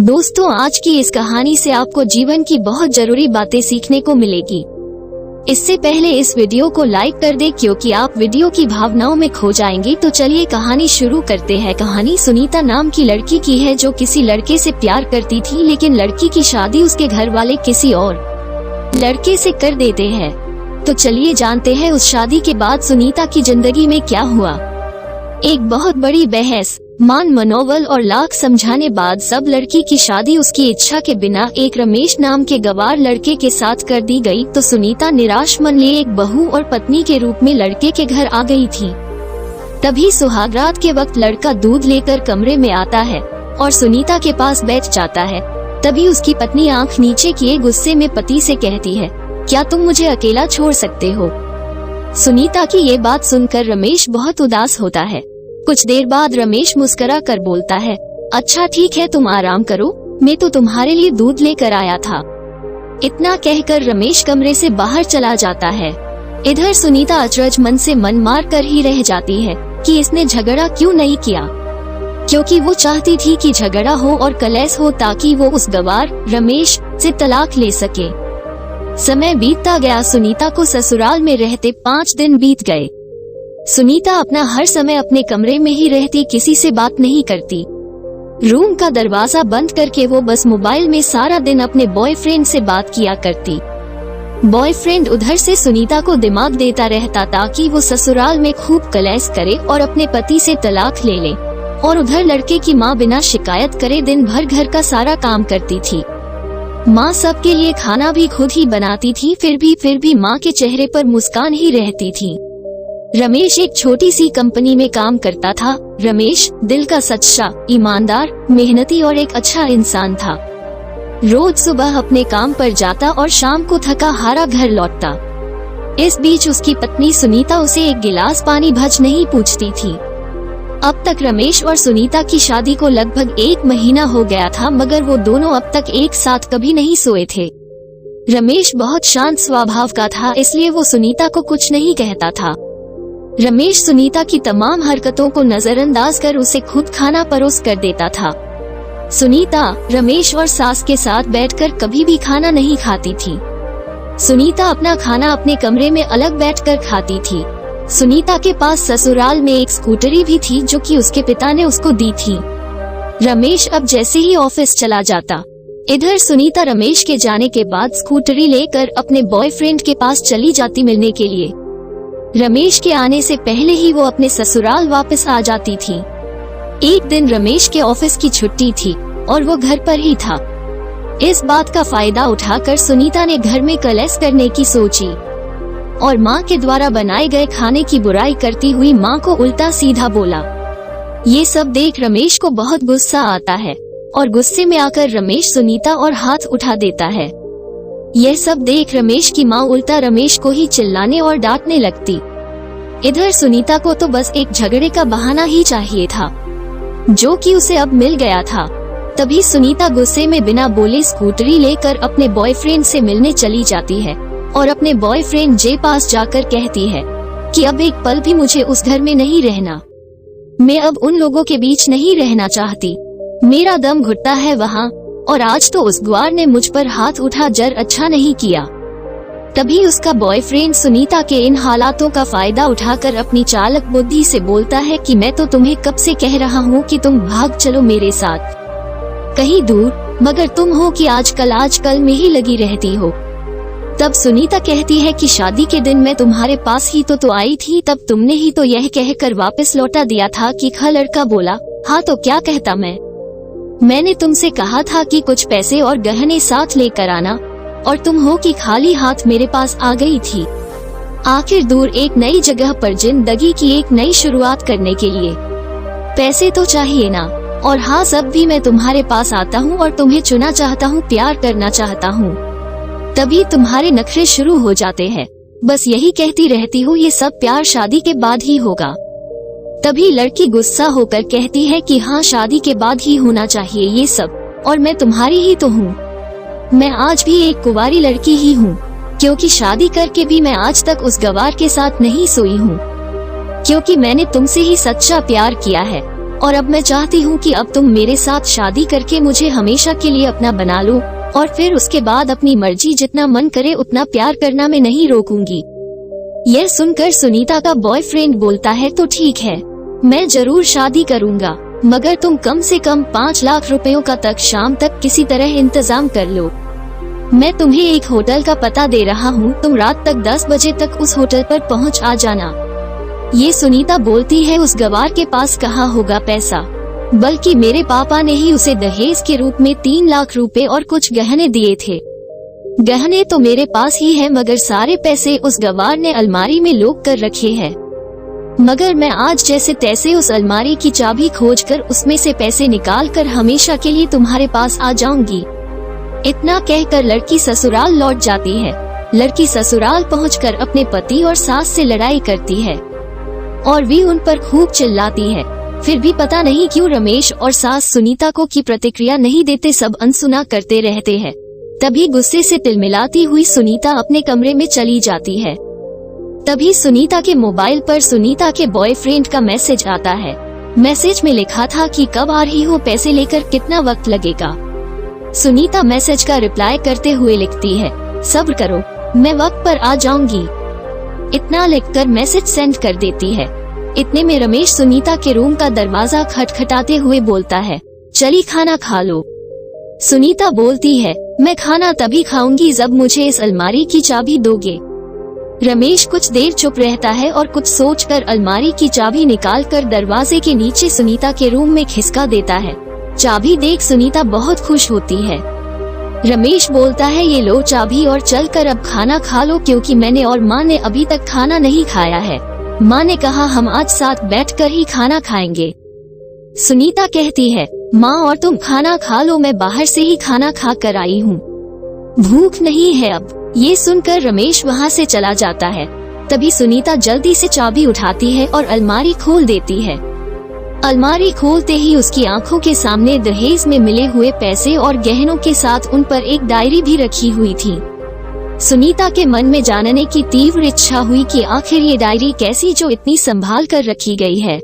दोस्तों, आज की इस कहानी से आपको जीवन की बहुत जरूरी बातें सीखने को मिलेगी। इससे पहले इस वीडियो को लाइक कर दें क्योंकि आप वीडियो की भावनाओं में खो जाएंगे। तो चलिए कहानी शुरू करते हैं। कहानी सुनीता नाम की लड़की की है जो किसी लड़के से प्यार करती थी, लेकिन लड़की की शादी उसके घर वाले किसी और लड़के से कर देते हैं। तो चलिए जानते हैं उस शादी के बाद सुनीता की जिंदगी में क्या हुआ। एक बहुत बड़ी बहस, मान मनोबल और लाख समझाने बाद सब लड़की की शादी उसकी इच्छा के बिना एक रमेश नाम के गवार लड़के के साथ कर दी गई। तो सुनीता निराश मन लिए एक बहू और पत्नी के रूप में लड़के के घर आ गई थी। तभी सुहागरात के वक्त लड़का दूध लेकर कमरे में आता है और सुनीता के पास बैठ जाता है। तभी उसकी पत्नी आंख नीचे किए गुस्से में पति से कहती है, क्या तुम मुझे अकेला छोड़ सकते हो? सुनीता की ये बात सुनकर रमेश बहुत उदास होता है। कुछ देर बाद रमेश मुस्कुरा कर बोलता है, अच्छा ठीक है, तुम आराम करो, मैं तो तुम्हारे लिए दूध लेकर आया था। इतना कहकर रमेश कमरे से बाहर चला जाता है। इधर सुनीता अचरज मन से मन मार कर ही रह जाती है कि इसने झगड़ा क्यों नहीं किया, क्योंकि वो चाहती थी कि झगड़ा हो और कलेश हो ताकि वो उस गवार रमेश से तलाक ले सके। समय बीतता गया। सुनीता को ससुराल में रहते 5 दिन बीत गए। सुनीता अपना हर समय अपने कमरे में ही रहती, किसी से बात नहीं करती। रूम का दरवाजा बंद करके वो बस मोबाइल में सारा दिन अपने बॉयफ्रेंड से बात किया करती। बॉयफ्रेंड उधर से सुनीता को दिमाग देता रहता ताकि वो ससुराल में खूब कलेश करे और अपने पति से तलाक ले ले। और उधर लड़के की माँ बिना शिकायत करे दिन भर घर का सारा काम करती थी। माँ सबके लिए खाना भी खुद ही बनाती थी, फिर भी माँ के चेहरे पर मुस्कान ही रहती थी। रमेश एक छोटी सी कंपनी में काम करता था। रमेश दिल का सच्चा, ईमानदार, मेहनती और एक अच्छा इंसान था। रोज सुबह अपने काम पर जाता और शाम को थका हारा घर लौटता। इस बीच उसकी पत्नी सुनीता उसे एक गिलास पानी भर नहीं पूछती थी। अब तक रमेश और सुनीता की शादी को लगभग 1 महीना हो गया था, मगर वो दोनों अब तक एक साथ कभी नहीं सोए थे। रमेश बहुत शांत स्वभाव का था, इसलिए वो सुनीता को कुछ नहीं कहता था। रमेश सुनीता की तमाम हरकतों को नजरअंदाज कर उसे खुद खाना परोस कर देता था। सुनीता रमेश और सास के साथ बैठकर कभी भी खाना नहीं खाती थी। सुनीता अपना खाना अपने कमरे में अलग बैठकर खाती थी। सुनीता के पास ससुराल में एक स्कूटरी भी थी जो कि उसके पिता ने उसको दी थी। रमेश अब जैसे ही ऑफिस चला जाता, इधर सुनीता रमेश के जाने के बाद स्कूटरी लेकर अपने बॉयफ्रेंड के पास चली जाती मिलने के लिए। रमेश के आने से पहले ही वो अपने ससुराल वापस आ जाती थी। एक दिन रमेश के ऑफिस की छुट्टी थी और वो घर पर ही था। इस बात का फायदा उठाकर सुनीता ने घर में कलेश करने की सोची और माँ के द्वारा बनाए गए खाने की बुराई करती हुई माँ को उल्टा सीधा बोला। ये सब देख रमेश को बहुत गुस्सा आता है और गुस्से में आकर रमेश सुनीता और हाथ उठा देता है। यह सब देख रमेश की माँ उल्टा रमेश को ही चिल्लाने और डांटने लगती। इधर सुनीता को तो बस एक झगड़े का बहाना ही चाहिए था, जो कि उसे अब मिल गया था। तभी सुनीता गुस्से में बिना बोले स्कूटरी लेकर अपने बॉयफ्रेंड से मिलने चली जाती है और अपने बॉयफ्रेंड जे पास जाकर कहती है कि अब एक पल भी मुझे उस घर में नहीं रहना। मैं अब उन लोगों के बीच नहीं रहना चाहती। मेरा दम घुटता है वहाँ, और आज तो उस ग्वार ने मुझ पर हाथ उठा जर अच्छा नहीं किया। तभी उसका बॉयफ्रेंड सुनीता के इन हालातों का फायदा उठाकर अपनी चालक बुद्धि से बोलता है कि मैं तो तुम्हें कब से कह रहा हूँ कि तुम भाग चलो मेरे साथ कहीं दूर, मगर तुम हो कि आजकल में ही लगी रहती हो। तब सुनीता कहती है कि शादी के दिन मैं तुम्हारे पास ही तो आई थी, तब तुमने ही तो यह कहकर वापस लौटा दिया था कि खा। लड़का बोला, हाँ तो क्या कहता मैंने तुमसे कहा था कि कुछ पैसे और गहने साथ लेकर आना, और तुम हो कि खाली हाथ मेरे पास आ गई थी। आखिर दूर एक नई जगह पर जिंदगी की एक नई शुरुआत करने के लिए पैसे तो चाहिए ना। और हाँ, सब भी मैं तुम्हारे पास आता हूँ और तुम्हें चुना चाहता हूँ, प्यार करना चाहता हूँ। तभी तुम्हारे नखरे शुरू हो जाते हैं। बस यही कहती रहती हूँ, ये सब प्यार शादी के बाद ही होगा। तभी लड़की गुस्सा होकर कहती है कि हाँ, शादी के बाद ही होना चाहिए ये सब, और मैं तुम्हारी ही तो हूँ। मैं आज भी एक कुंवारी लड़की ही हूँ, क्योंकि शादी करके भी मैं आज तक उस गवार के साथ नहीं सोई हूँ, क्योंकि मैंने तुमसे ही सच्चा प्यार किया है। और अब मैं चाहती हूँ कि अब तुम मेरे साथ शादी करके मुझे हमेशा के लिए अपना बना लो, और फिर उसके बाद अपनी मर्जी जितना मन करे उतना प्यार करना मैं नहीं रोकूंगी। यह सुनकर सुनीता का बॉयफ्रेंड बोलता है तो ठीक है, मैं जरूर शादी करूँगा, मगर तुम कम से कम 5 लाख रुपयों का तक शाम तक किसी तरह इंतजाम कर लो। मैं तुम्हें एक होटल का पता दे रहा हूँ, तुम रात तक 10 बजे तक उस होटल पर पहुँच आ जाना। ये सुनीता बोलती है उस गवार के पास कहाँ होगा पैसा, बल्कि मेरे पापा ने ही उसे दहेज के रूप में 3 लाख रुपए और कुछ गहने दिए थे। गहने तो मेरे पास ही है, मगर सारे पैसे उस गवार ने अलमारी में लोक कर रखे हैं। मगर मैं आज जैसे तैसे उस अलमारी की चाबी खोजकर उसमें से पैसे निकाल कर हमेशा के लिए तुम्हारे पास आ जाऊंगी। इतना कहकर लड़की ससुराल लौट जाती है। लड़की ससुराल पहुंचकर अपने पति और सास से लड़ाई करती है और भी उन पर खूब चिल्लाती है। फिर भी पता नहीं क्यों रमेश और सास सुनीता को की प्रतिक्रिया नहीं देते, सब अनसुना करते रहते हैं। तभी गुस्से से तिलमिलाती हुई सुनीता अपने कमरे में चली जाती है। तभी सुनीता के मोबाइल पर सुनीता के बॉयफ्रेंड का मैसेज आता है। मैसेज में लिखा था कि कब आ रही हो, पैसे लेकर कितना वक्त लगेगा। सुनीता मैसेज का रिप्लाई करते हुए लिखती है, सब्र करो, मैं वक्त पर आ जाऊंगी। इतना लिखकर मैसेज सेंड कर देती है। इतने में रमेश सुनीता के रूम का दरवाजा खटखटाते हुए बोलता है, चली खाना खा लो। सुनीता बोलती है, मैं खाना तभी खाऊंगी जब मुझे इस अलमारी की चाबी दोगे। रमेश कुछ देर चुप रहता है और कुछ सोचकर अलमारी की चाबी निकालकर दरवाजे के नीचे सुनीता के रूम में खिसका देता है। चाबी देख सुनीता बहुत खुश होती है। रमेश बोलता है, ये लो चाबी और चलकर अब खाना खा लो, क्योंकि मैंने और माँ ने अभी तक खाना नहीं खाया है। माँ ने कहा हम आज साथ बैठकर ही खाना खाएंगे। सुनीता कहती है, माँ और तुम खाना खा लो, मैं बाहर से ही खाना खा कर आई हूँ, भूख नहीं है अब। ये सुनकर रमेश वहाँ से चला जाता है। तभी सुनीता जल्दी से चाबी उठाती है और अलमारी खोल देती है। अलमारी खोलते ही उसकी आंखों के सामने दहेज में मिले हुए पैसे और गहनों के साथ उन पर एक डायरी भी रखी हुई थी। सुनीता के मन में जानने की तीव्र इच्छा हुई कि आखिर ये डायरी कैसी जो इतनी संभाल कर रखी गई है।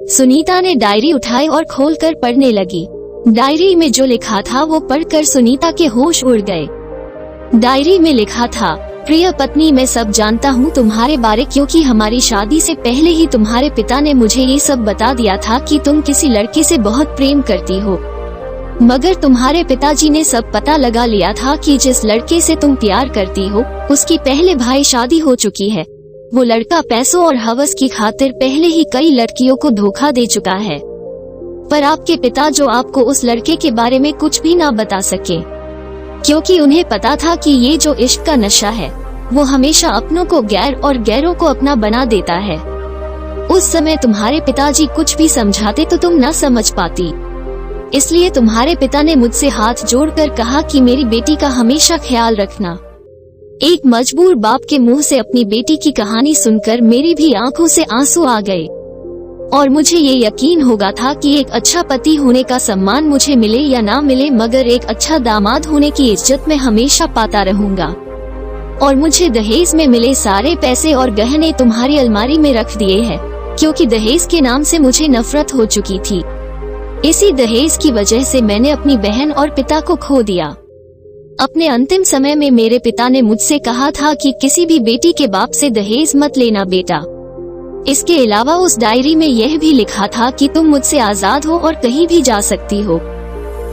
सुनीता ने डायरी उठाई और खोलकर पढ़ने लगी। डायरी में जो लिखा था वो पढ़कर सुनीता के होश उड़ गए। डायरी में लिखा था, प्रिय पत्नी, मैं सब जानता हूँ तुम्हारे बारे, क्योंकि हमारी शादी से पहले ही तुम्हारे पिता ने मुझे ये सब बता दिया था कि तुम किसी लड़के से बहुत प्रेम करती हो। मगर तुम्हारे पिताजी ने सब पता लगा लिया था कि जिस लड़के से तुम प्यार करती हो उसकी पहले भाई शादी हो चुकी है। वो लड़का पैसों और हवस की खातिर पहले ही कई लड़कियों को धोखा दे चुका है, पर आपके पिता जो आपको उस लड़के के बारे में कुछ भी ना बता सके, क्योंकि उन्हें पता था कि ये जो इश्क का नशा है वो हमेशा अपनों को गैर और गैरों को अपना बना देता है। उस समय तुम्हारे पिताजी कुछ भी समझाते तो तुम न समझ पाती, इसलिए तुम्हारे पिता ने मुझसे हाथ जोड़कर कहा कि मेरी बेटी का हमेशा ख्याल रखना। एक मजबूर बाप के मुंह से अपनी बेटी की कहानी सुनकर मेरी भी आंखों से आंसू आ गए और मुझे ये यकीन होगा था कि एक अच्छा पति होने का सम्मान मुझे मिले या ना मिले, मगर एक अच्छा दामाद होने की इज्जत मैं हमेशा पाता रहूंगा। और मुझे दहेज में मिले सारे पैसे और गहने तुम्हारी अलमारी में रख दिए हैं, क्योंकि दहेज के नाम से मुझे नफरत हो चुकी थी। इसी दहेज की वजह से मैंने अपनी बहन और पिता को खो दिया। अपने अंतिम समय में मेरे पिता ने मुझसे कहा था कि किसी भी बेटी के बाप से दहेज मत लेना बेटा। इसके अलावा उस डायरी में यह भी लिखा था कि तुम मुझसे आजाद हो और कहीं भी जा सकती हो।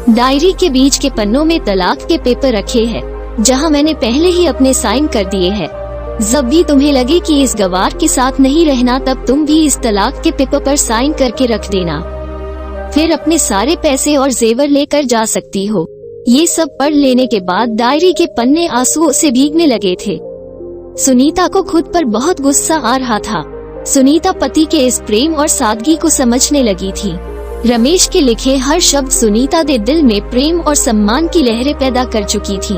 डायरी के बीच के पन्नों में तलाक के पेपर रखे हैं, जहां मैंने पहले ही अपने साइन कर दिए हैं। जब भी तुम्हें लगे कि इस गवार के साथ नहीं रहना, तब तुम भी इस तलाक के पेपर पर साइन करके रख देना, फिर अपने सारे पैसे और जेवर लेकर जा सकती हो। ये सब पढ़ लेने के बाद डायरी के पन्ने आंसुओं से भीगने लगे थे। सुनीता को खुद पर बहुत गुस्सा आ रहा था। सुनीता पति के इस प्रेम और सादगी को समझने लगी थी। रमेश के लिखे हर शब्द सुनीता के दिल में प्रेम और सम्मान की लहरें पैदा कर चुकी थी।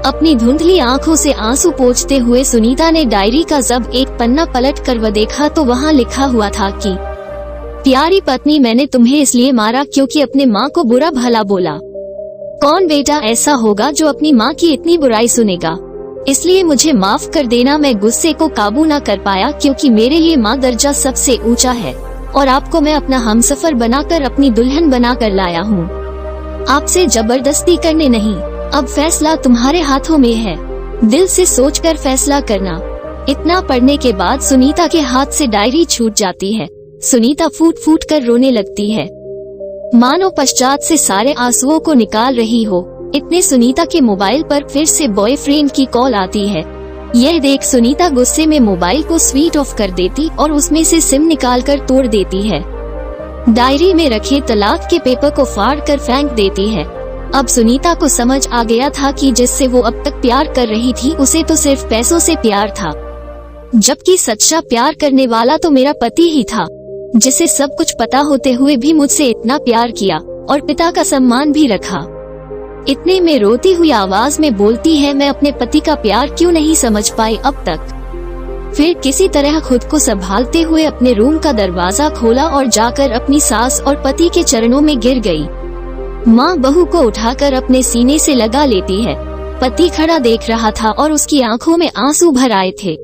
अपनी धुंधली आंखों से आंसू पोंछते हुए सुनीता ने डायरी का जब एक पन्ना पलट कर वह देखा तो वहाँ लिखा हुआ था कि प्यारी पत्नी, मैंने तुम्हें इसलिए मारा क्योंकि अपने माँ को बुरा भला बोला। कौन बेटा ऐसा होगा जो अपनी माँ की इतनी बुराई सुनेगा, इसलिए मुझे माफ कर देना। मैं गुस्से को काबू न कर पाया, क्योंकि मेरे लिए माँ दर्जा सबसे ऊंचा है और आपको मैं अपना हमसफर बनाकर अपनी दुल्हन बनाकर लाया हूँ। आपसे जबरदस्ती करने नहीं, अब फैसला तुम्हारे हाथों में है। दिल से सोचकर फैसला करना। इतना पढ़ने के बाद सुनीता के हाथ से डायरी छूट जाती है। सुनीता फूट फूट कर रोने लगती है, मानो पश्चात से सारे आंसुओं को निकाल रही हो। इतने सुनीता के मोबाइल पर फिर से बॉयफ्रेंड की कॉल आती है। यह देख सुनीता गुस्से में मोबाइल को स्विच ऑफ कर देती और उसमें से सिम निकालकर तोड़ देती है। डायरी में रखे तलाक के पेपर को फाड़ कर फेंक देती है। अब सुनीता को समझ आ गया था कि जिससे वो अब तक प्यार कर रही थी उसे तो सिर्फ पैसों से प्यार था, जबकि सच्चा प्यार करने वाला तो मेरा पति ही था, जिसे सब कुछ पता होते हुए भी मुझसे इतना प्यार किया और पिता का सम्मान भी रखा। इतने में रोती हुई आवाज में बोलती है, मैं अपने पति का प्यार क्यों नहीं समझ पाई अब तक। फिर किसी तरह खुद को संभालते हुए अपने रूम का दरवाजा खोला और जाकर अपनी सास और पति के चरणों में गिर गई। माँ बहू को उठाकर अपने सीने से लगा लेती है। पति खड़ा देख रहा था और उसकी आंखों में आंसू भर आए थे।